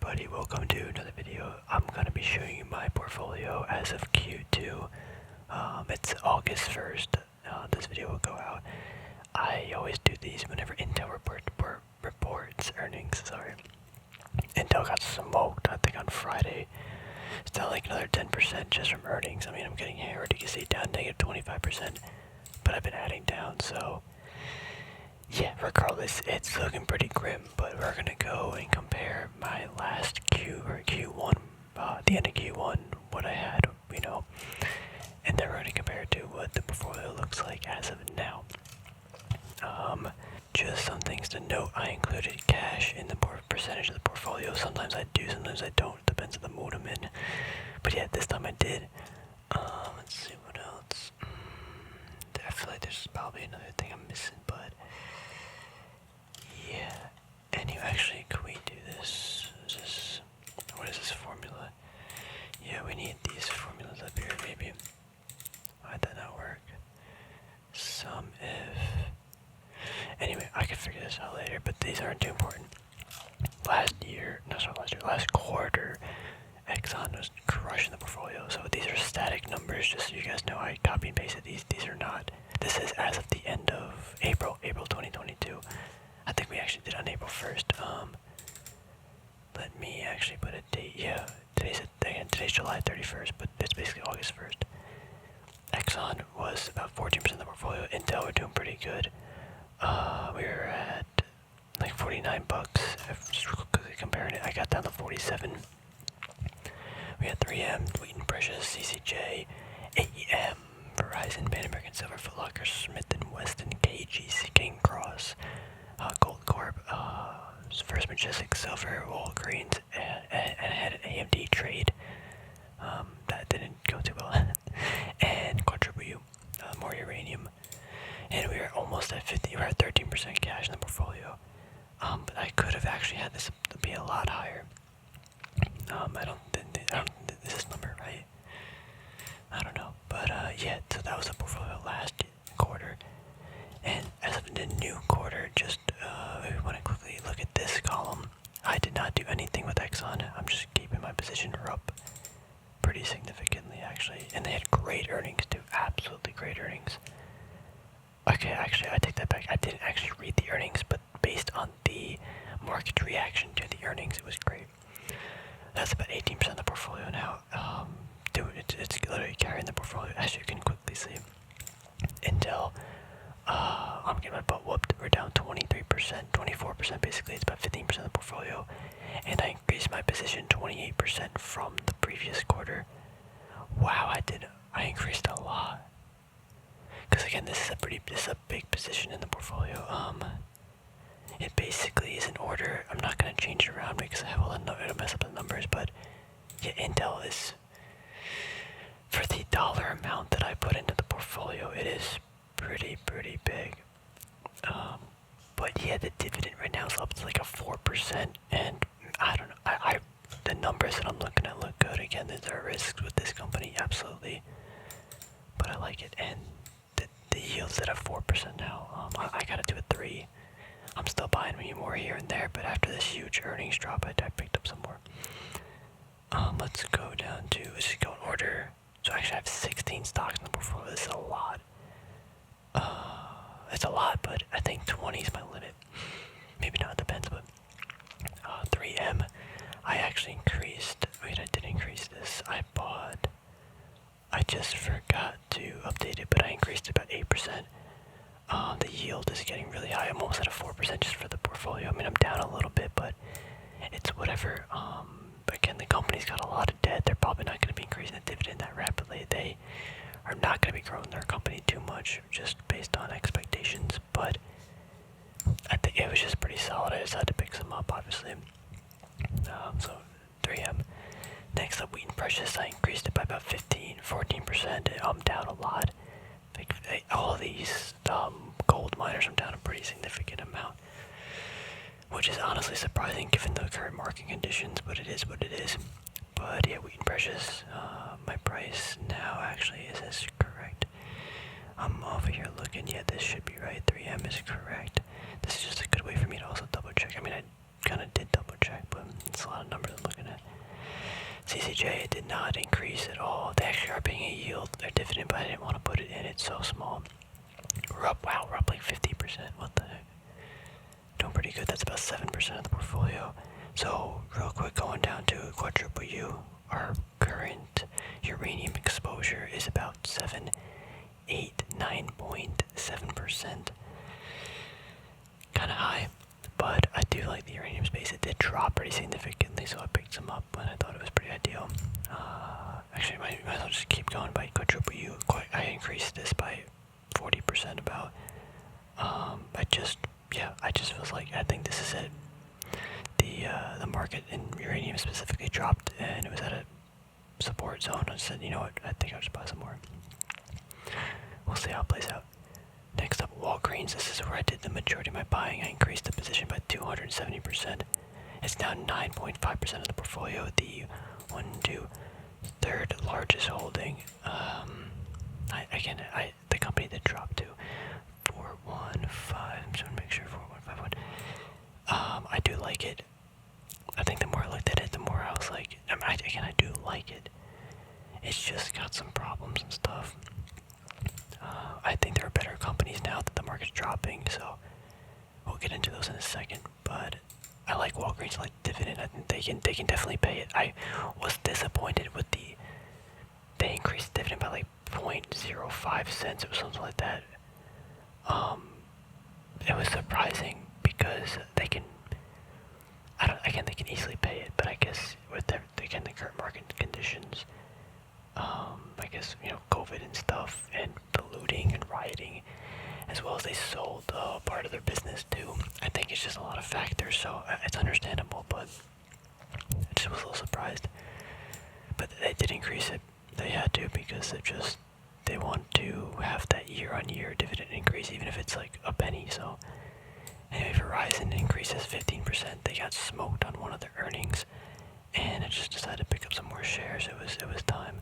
everybody, welcome to another video. I'm going to be showing you my portfolio as of Q2. It's August 1st. This video will go out. I always do these whenever Intel reports earnings. Intel got smoked, I think, on Friday. It's down like another 10% just from earnings. I mean, I'm getting hammered. You can see down negative 25%, but I've been adding down, so yeah, regardless, it's looking pretty grim, but we're gonna go and compare my last Q1, the end of Q1, what I had, and then we're gonna compare it to what the portfolio looks like as of now. Just some things to note. I included cash in the percentage of the portfolio. Sometimes I do, sometimes I don't. Depends on the mood I'm in. But yeah, this time I did. Let's see what else. I feel like there's probably another thing I'm missing, but yeah. Anyway, actually, could we do this? What is this formula? Yeah, we need these formulas up here, maybe. Why'd that not work? Sum if. Anyway, I can figure this out later, but these aren't too important. Last quarter, Exxon was crushing the portfolio. So these are static numbers, just so you guys know. I copy and pasted these. These are not. This is as of the end of April 2022. I think we actually did on April 1st. Let me actually put a date. Yeah, today's July 31st, but it's basically August 1st. Exxon was about 14% of the portfolio. Intel were doing pretty good. We were at like $49. Just quickly comparing it, I got down to 47. We had 3M, Wheaton Precious, CCJ, AEM, Verizon, Pan American Silver, Foot Locker, Smith & Wesson, KGC, King Cross, Gold Corp, First Majestic Silver, Walgreens, and I had an AMD trade. That didn't go too well. And Quadruple U, more uranium. And we were almost at 50. We're at 13% cash in the portfolio. But I could have actually had this to be a lot higher. I don't think this is number right. I don't know, but yeah. So that was the portfolio last quarter. And as of the new quarter, just if we want to quickly look at this column, I did not do anything with Exxon. I'm just keeping my position up pretty significantly, actually. And they had great earnings too, absolutely great earnings. Okay, actually, I take that back. I didn't actually read the earnings, but based on the market reaction to the earnings, it was great. That's about 18% of the portfolio now. It's literally carrying the portfolio, as you can quickly see. Intel, I'm getting my butt whooped. We're down 23%, 24% basically. It's about 15% of the portfolio. And I increased my position 28% from the previous quarter. Wow, I increased a lot. Because again, this is a big position in the portfolio. It basically is in order. I'm not gonna change it around because I have it'll mess up the numbers, but yeah, Intel is, for the dollar amount that I put into the portfolio, it is pretty big. But yeah, the dividend right now is up to like a 4%, and I don't know. The numbers that I'm looking at look good. Again, there are risks with this company, absolutely, but I like it. And the yields at a 4% now. I gotta do a 3. I'm still buying me more here and there, but after this huge earnings drop, I picked up some more. Let's go down to, let's just go in order. So actually I have 16 stocks in the portfolio. This is a lot. It's a lot, but I think 20 is my limit. Maybe not, depends, but 3M, I actually increased. Wait, I did increase this. I just forgot to update it, but I increased it about 8%. The yield is getting really high. I'm almost at a 4% just for the portfolio. I mean, I'm down a little bit, but it's whatever. Again, the company's got a lot of debt. They're probably not going to be increasing the dividend that rapidly. They are not going to be growing their company too much, just based on expectations. But I think it was just pretty solid. I decided to pick some up, obviously. So 3M. Next up, Wheaton Precious. I increased it by about 14%. I'm down a lot. Like, all these gold miners, I'm down a pretty significant amount, which is honestly surprising given the current market conditions, but it is what it is. But yeah, Wheaton Precious, my price now actually is this correct? I'm over here looking. Yeah, this should be right. 3M is correct. This is just a good way for me to also double check. I mean, I kind of did double check, but it's a lot of numbers CCJ did not increase at all. They actually are paying a yield, their dividend, but I didn't want to put it in. It's so small. We're up, wow, we're up like 50%. What the heck? Doing pretty good. That's about 7% of the portfolio. So, real quick, going down to Quadruple U, our current uranium exposure is about 9.7%. Kind of high, but I do like the uranium space. It did drop pretty significantly, so I picked some up, and I thought it was pretty ideal. Actually, might as well just keep going by Quadruple U. I increased this by 40% about. I just was like, I think this is it. The market in uranium specifically dropped, and it was at a support zone. I said, you know what, I think I'll just buy some more. We'll see how it plays out. Next up, Walgreens. This is where I did the majority of my buying. I increased the position by 270%. It's now 9.5% of the portfolio. The third largest holding. The company did drop to 415. I'm just gonna make sure 4151. I do like it. I think the more I looked at it, the more I was like, I do like it. It's just got some problems and stuff. I think there are better companies now that the market's dropping, so we'll get into those in a second. But I like Walgreens, I like dividend. I think they can definitely pay it. I was disappointed with they increased dividend by like 0.05 cents or something like that. It was surprising because they can easily pay it, but I guess with the current market conditions, I guess, COVID and stuff, and the looting and rioting, as well as they sold part of their business too. I think it's just a lot of factors, so it's understandable, but I just was a little surprised. But they did increase it. They had to, because they want to have that year-on-year dividend increase, even if it's like a penny. So anyway, Verizon increases 15%. They got smoked on one of their earnings, and I just decided to pick up some more shares. It was time.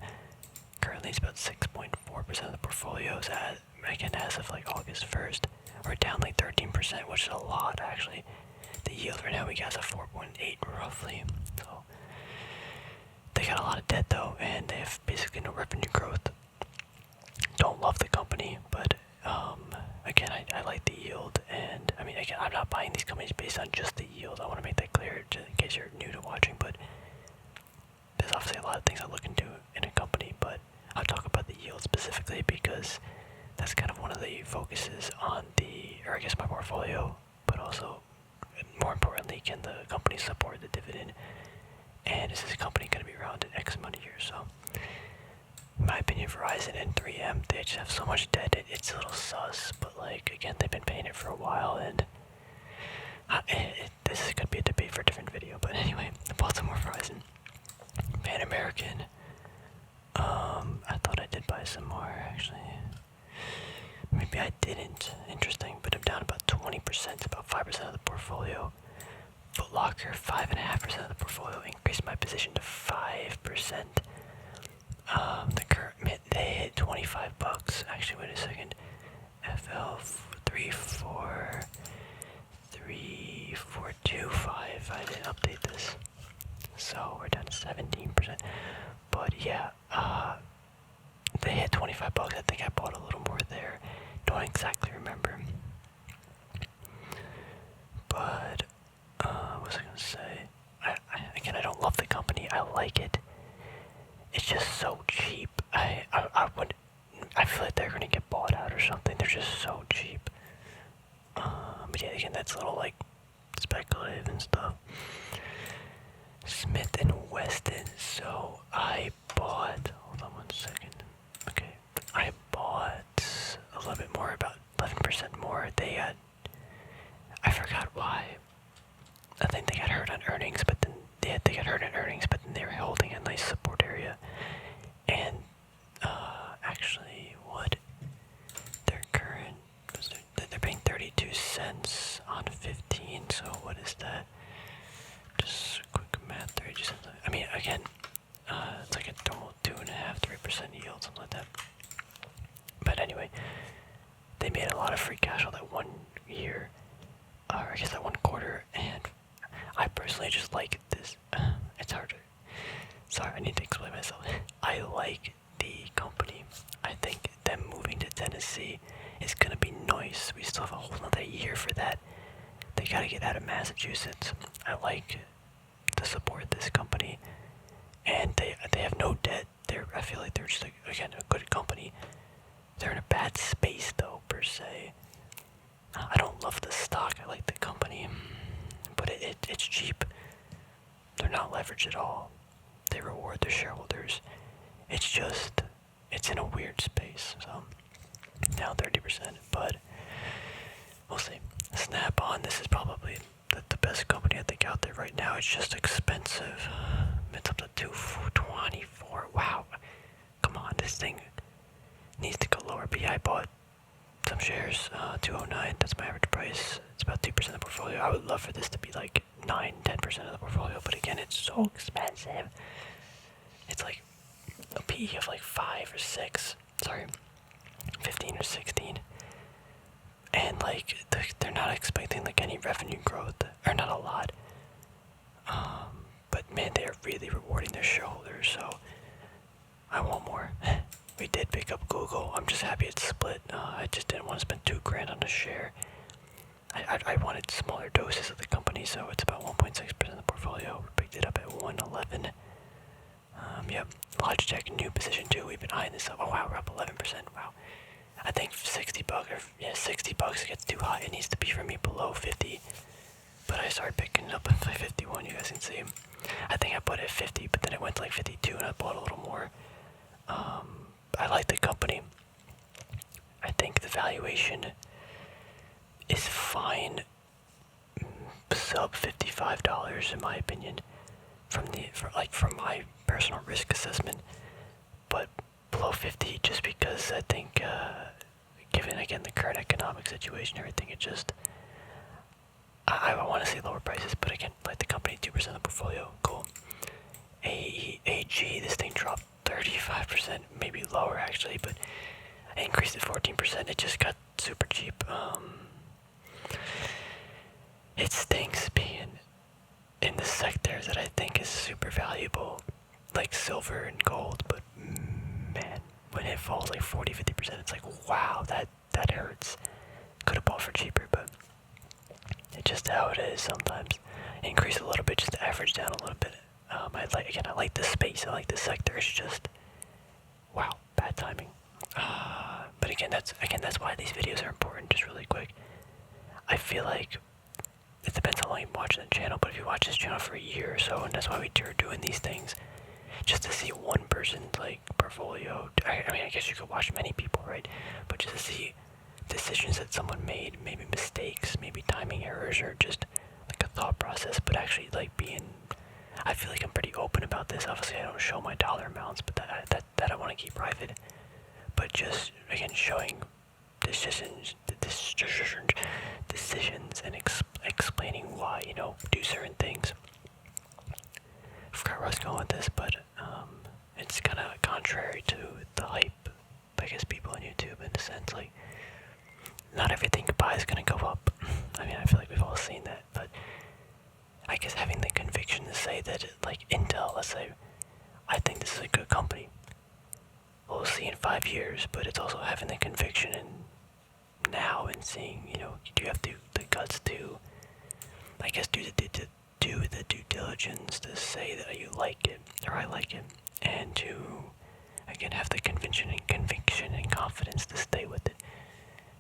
Currently, it's about 6.4% of the portfolio. As of like August 1st, we're down like 13%, which is a lot actually. The yield right now we got is a 4.8 roughly. So they got a lot of debt though, and they have basically no revenue growth. Don't love the company, but again, I like the yield, and I'm not buying these companies based on just the yield. I want to make that clear in case you're new to watching, but there's obviously a lot of things I look into in a company, but I'll talk about the yield specifically because that's kind of one of the focuses on my portfolio, but also, more importantly, can the company support the dividend, and is this company going to be around in X amount of years? So, in my opinion, Verizon and 3M, they just have so much debt, it's a little sus, but again, they've been paying it for a while, and this is going to be a debate for a different video, but anyway, Baltimore Verizon. Pan American, I thought I did buy some more, actually. Maybe I didn't. Interesting, but I'm down about 20%, about 5% of the portfolio. Foot Locker, 5.5% of the portfolio, increased my position to 5%. The current they hit $25. Actually, wait a second. FL 3425. I didn't update this, so we're down to 17%. But yeah, they hit $25. I think I bought a little more there. Don't exactly remember. But what was I gonna say? I don't love the company. I like it. It's just so cheap. I feel like they're gonna get bought out or something. They're just so cheap. But yeah, again, that's a little speculative and stuff. Smith and Weston. So I bought. Hold on 1 second. Okay, I bought a little bit more, about 11% more. They had. I forgot why. I think they got hurt on earnings, but then they got hurt on earnings, but then they were holding a nice support area. And actually, what their current they're paying 32 cents on 15. So what is that? Just quick math. 32 cents. Again, it's like a normal 2.5–3% yield, something like that. But anyway, they made a lot of free cash on that 1 year, or I guess that 1 quarter, and I personally just like this. It's hard to. Sorry, gotta get out of Massachusetts. I like to support this company, and they have no debt. I feel like they're just like, again, a good company. They're in a bad space though, per se. I don't love the stock. I like the company, but it's cheap. They're not leveraged at all. They reward their shareholders. It's in a weird space. So down 30%, but we'll see. Snap-on, this is probably the best company I think out there right now. It's just expensive. It's up to 224. Wow. Come on, this thing needs to go lower. But yeah, I bought some shares, 209. That's my average price. It's about 2% of the portfolio. I would love for this to be like 9-10% of the portfolio, but again, it's so expensive. It's like a PE of like 5 or 6. Sorry, 15 or 16. And like they're not expecting like any revenue growth, or not a lot. But man, they are really rewarding their shareholders, so I want more. We did pick up Google. I'm just happy it's split. I just didn't want to spend $2,000 on a share. I wanted smaller doses of the company, so it's about 1.6% of the portfolio. We picked it up at 111. Yep. Logitech, new position 2. We've been eyeing this up. Oh wow, we're up 11%. Wow. I think $60 $60 gets too high. It needs to be for me below 50. But I started picking it up at 51. You guys can see. I think I put it at 50, but then it went to like 52, and I bought a little more. I like the company. I think the valuation is fine. Sub $55 in my opinion, from my personal risk assessment, but below 50 just because I think, given again the current economic situation, everything, it just I want to see lower prices, but again, like the company, 2% of the portfolio, cool. AEG, this thing dropped 35%, maybe lower actually, but I increased it 14%. It just got super cheap. It stinks being in the sector that I think is super valuable, like silver and gold, but man, when it falls like 40-50%, it's like, wow, that hurts. Could have bought for cheaper, but it's just how it is sometimes. Increase a little bit just to average down a little bit. I like the space, I like the sector. It's just, wow, bad timing. But again, that's why these videos are important. Just really quick, I feel like it depends how long you watch the channel, but if you watch this channel for a year or so, and that's why we are doing these things, just to see one person's like portfolio. I mean, I guess you could watch many people, right? But just to see decisions that someone made, maybe mistakes, maybe timing errors, or just like a thought process, but actually like I feel like I'm pretty open about this. Obviously, I don't show my dollar amounts, but that I want to keep private. But just again, showing decisions and explaining why, do certain things. I forgot where I was going with this, but it's kind of contrary to the hype, I guess, people on YouTube, in a sense. Like, not everything you buy is gonna go up. I mean, I feel like we've all seen that, but I guess having the conviction to say that, like Intel, let's say, I think this is a good company. We'll see in 5 years, but it's also having the conviction and now and seeing, do you have the guts to, I guess, do the due diligence to say that you like it, or I like it, and to, again, have the conviction and confidence to stay with it.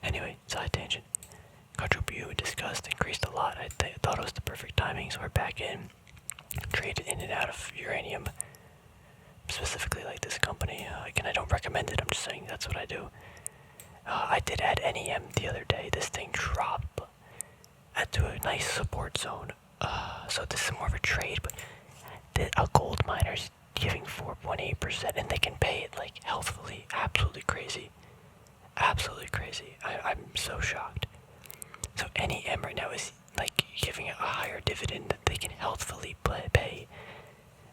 Anyway, side tangent. Quadruple we discussed, increased a lot. I thought it was the perfect timing, so we're back in. Traded in and out of uranium. Specifically like this company. Again, I don't recommend it, I'm just saying that's what I do. I did add NEM the other day. This thing dropped to a nice support zone. So this is more of a trade, but a gold miner's giving 4.8%, and they can pay it like healthfully. Absolutely crazy. Absolutely crazy. I'm so shocked. So NEM right now is like giving a higher dividend that they can healthfully pay.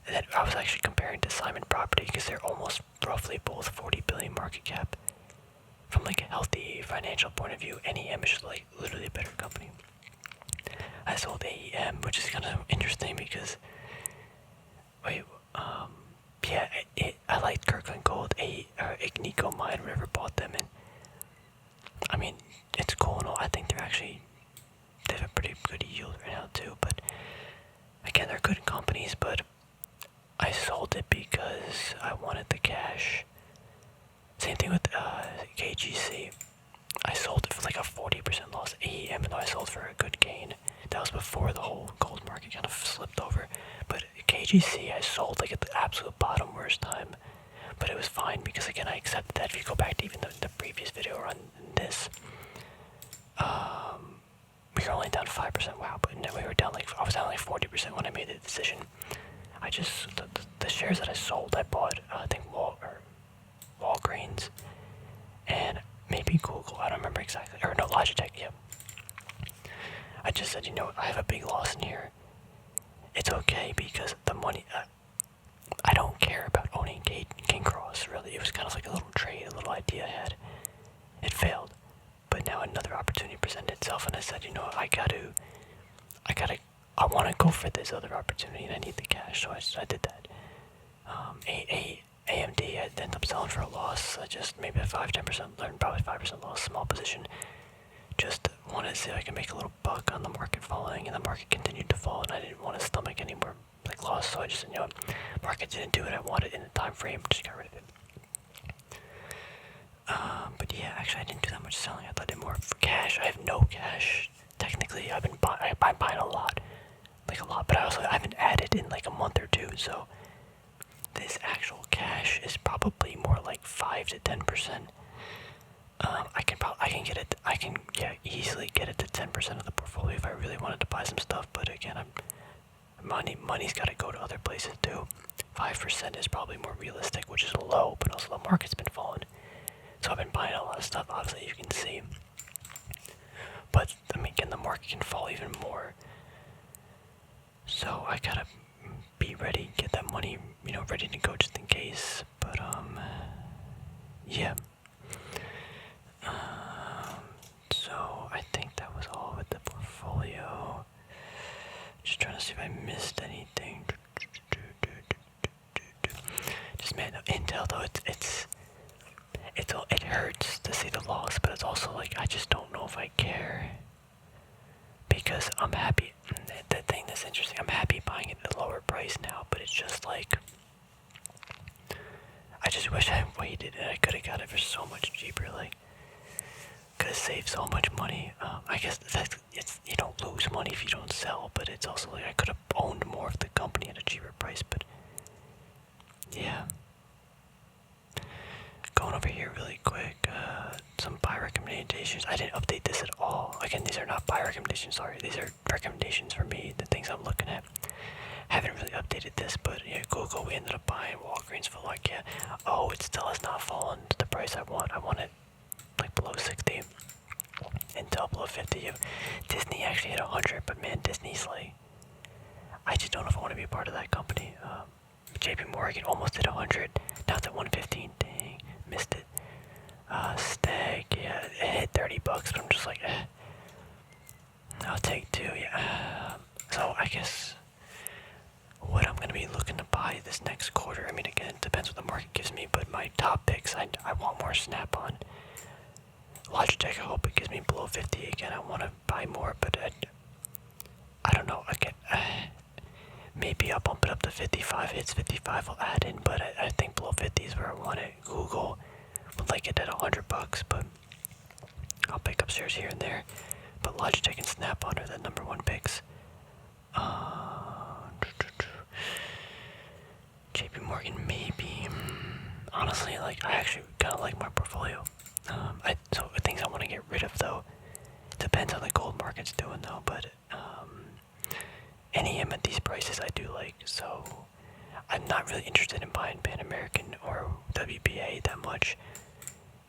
And I was actually comparing to Simon Property, because they're almost roughly both 40 billion market cap. From like a healthy financial point of view, NEM is just like literally a better company. I sold AEM, which is kind of interesting because, I liked Kirkland Gold, Agnico Mine, whatever bought them, and I mean, it's cool and all. I think they have a pretty good yield wanted the cash. Same thing with KGC. I sold it for like a 40% loss, even though I sold for a good gain. That was before the whole gold market kind of slipped over. But KGC, I sold like at the absolute bottom worst time. But it was fine because, again, I accepted that. If you go back to even the previous video on this, we were only down 5%. Wow, but we were down like, I was down like 40% when I made the decision. I just, the shares that I sold, I bought, I think, Walgreens, and maybe Google, I don't remember exactly, or no, Logitech, yeah. I just said, you know, I have a big loss in here. It's okay because the money, I don't care about owning King Cross, really. It was kind of like a little trade, a little idea I had. It failed, but now another opportunity presented itself, and I said, you know, I want to go for this other opportunity, and I need the cash, so I did that. AMD, I ended up selling for a loss. I just maybe a 5-10%, probably 5% loss, small position. Just wanted to see if I could make a little buck on the market falling, and the market continued to fall, and I didn't want to stomach any more like loss, so I just, you know, market didn't do what I wanted in the time frame, just got rid of it. But yeah, actually I didn't do that much selling. I did more for cash. I have no cash. Technically, I'm buying a lot, like a lot, but I haven't added in like a month or two, so this actual cash is probably more like 5 to 10%. I can easily get it to 10% of the portfolio if I really wanted to buy some stuff. But again, money's got to go to other places too. 5% is probably more realistic, which is low, but also the market's been falling, so I've been buying a lot of stuff. Obviously, you can see, but I mean, again, the market can fall even more. So I gotta be ready, get that money, you know, ready to go just in case. But yeah. So I think that was all with the portfolio. Just trying to see if I missed anything. Just man, Intel though, it hurts to see the loss, but it's also like I just don't know if I care because I'm happy. The thing that's interesting, I'm happy buying it at a lower price now, but it's just like I just wish I waited and I could have got it for so much cheaper. Like, could have saved so much money. I guess you don't lose money if you don't sell, but it's also like I could have owned more of the company at a cheaper price. But yeah, going over here really quick. Some buy recommendations. I didn't update this at all. Again, these are not buy recommendations. Sorry, these are recommendations for me. The things I'm looking at. Haven't really updated this, but yeah, Google. We ended up buying Walgreens for like oh, it still has not fallen to the price I want. I want it like below 60. Intel below 50. Disney actually hit 100, but man, Disney's like, I just don't know if I want to be a part of that company. JP Morgan almost hit 100. Now it's at 115. Dang, missed it. Stag, yeah, it hit 30 bucks, but I'm just like, I'll take 2, yeah. So I guess what I'm gonna be looking to buy this next quarter. I mean, again, it depends what the market gives me, but my top picks, I want more Snap-on. Logitech, I hope it gives me below 50 again. I want to buy more, but I don't know. Again, maybe I'll bump it up to 55. Hits 55, I'll add in, but I think below 50 is where I want it. Google would like it at 100 bucks, but I'll pick up shares here and there. But Logitech and Snap-on are the number 1 picks. JP Morgan, maybe. Honestly, like, I actually kind of like my portfolio. So things I want to get rid of though, depends on the gold market's doing though, but NEM at these prices I do like, so I'm not really interested in buying Pan American or WBA that much.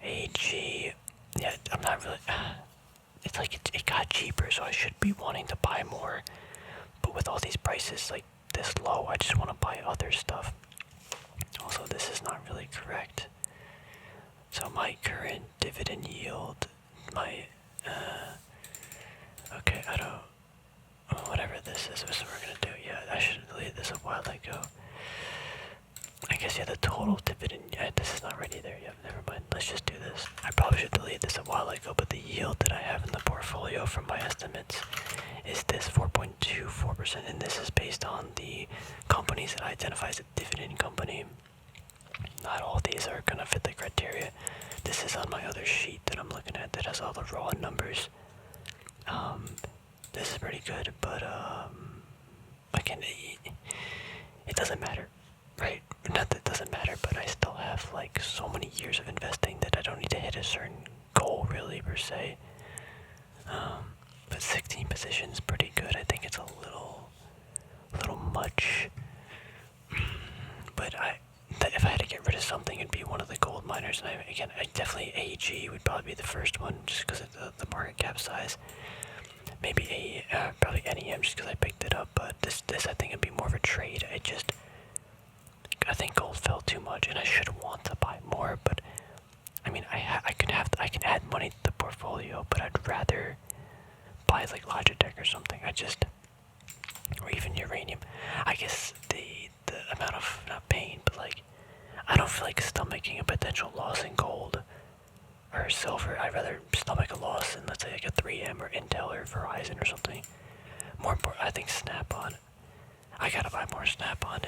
AG, yeah, I'm not really, it's like it got cheaper, so I should be wanting to buy more, but with all these prices like this low, I just want to buy other stuff. Also, this is not really correct. So my current dividend yield, okay, I don't, whatever this is, what we're gonna do. Yeah, I should have deleted this a while ago. I guess, yeah, the total dividend, yeah, this is not ready there yet, never mind, let's just do this. I probably should delete this a while ago, but the yield that I have in the portfolio from my estimates is this 4.24%, and this is based on the companies that I identify as a dividend company. not all these are gonna fit the criteria. This is on my other sheet that I'm looking at that has all the raw numbers. This is pretty good, but again, it doesn't matter, right? Not that it doesn't matter, but I still have like so many years of investing that I don't need to hit a certain goal really per se. But 16 positions pretty good. I think it's a little much. But if I had to get rid of something, it'd be one of the gold miners. And I definitely AG would probably be the first one, just because of the market cap size. Maybe probably NEM, just because I picked it up. But this I think would be more of a trade. I think gold fell too much, and I should want to buy more. But I mean, I can add money to the portfolio, but I'd rather buy like Logitech or something. Or even uranium. I guess the amount of, not pain, but like, I don't feel like stomaching a potential loss in gold or silver. I'd rather stomach a loss in, let's say, like a 3M or Intel or Verizon or something. More important, I think Snap-on. I gotta buy more Snap-on.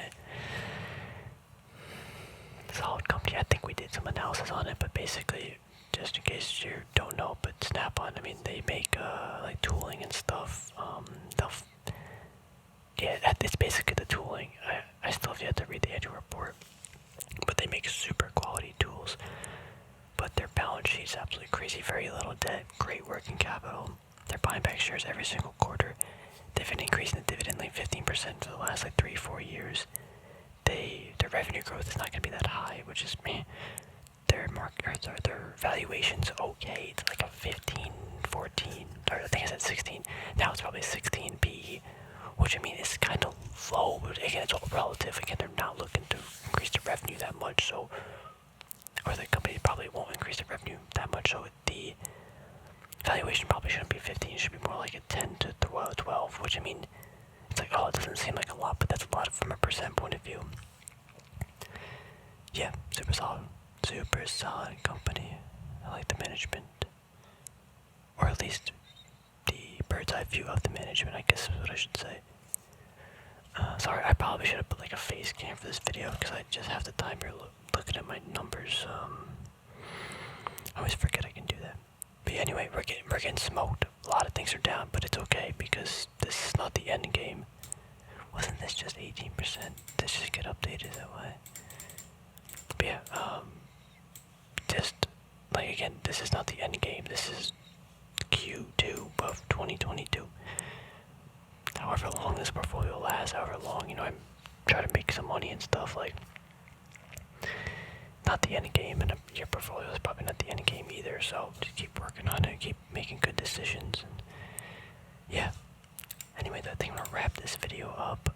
Solid company. I think we did some analysis on it, but basically, just in case you don't know, but Snap-on, I mean, they make like tooling and stuff. Yeah, it's basically the tooling. I still have yet to read the annual report, but they make super quality tools. But their balance sheet's absolutely crazy. Very little debt, great working capital. They're buying back shares every single quarter. They've been increasing the dividend like 15% for the last like 3-4 years. Their revenue growth is not going to be that high, which is meh. Their valuation's okay. It's like a 15, 14, or I think I said 16. Now it's probably 16 PE, which I mean is kind of low, but again, it's all relative. Again, they're not looking to increase the revenue that much, so, or the company probably won't increase the revenue that much, so the valuation probably shouldn't be 15, it should be more like a 10 to 12, which I mean, it's like, oh, it doesn't seem like a lot, but that's a lot from a percent point of view. Yeah, super solid company. I like the management, or at least the bird's eye view of the management, I guess is what I should say. Sorry, I probably should have put like a face cam for this video because I just have the time here looking at my numbers. I always forget I can do that. But anyway, we're getting smoked. A lot of things are down, but it's okay because this is not the end game. Wasn't this just 18%? This just get updated that way. But yeah, just like again, this is not the end game. This is Q2 of 2022. However long this portfolio lasts, however long, I'm trying to make some money and stuff, like, not the end game, and your portfolio is probably not the end game either, so just keep working on it, keep making good decisions, and yeah. Anyway, I think I'm gonna wrap this video up.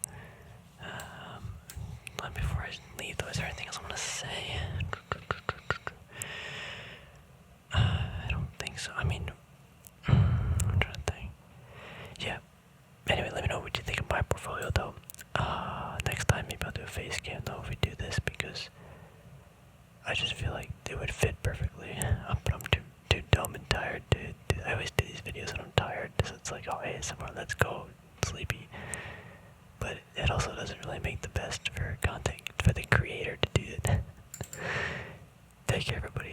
Before I leave though, is there anything else I want to say? I don't think so. I mean, I'm trying to think. Yeah. Anyway, let me know what you think of my portfolio though. Next time maybe I'll do a face cam though if we do this, because I just feel like it would fit perfectly. But I'm too dumb and tired I always do these videos when I'm tired, so it's like, oh hey, somewhere, let's go, sleepy. But it also doesn't really make the best for content, for the creator to do it. Take care everybody.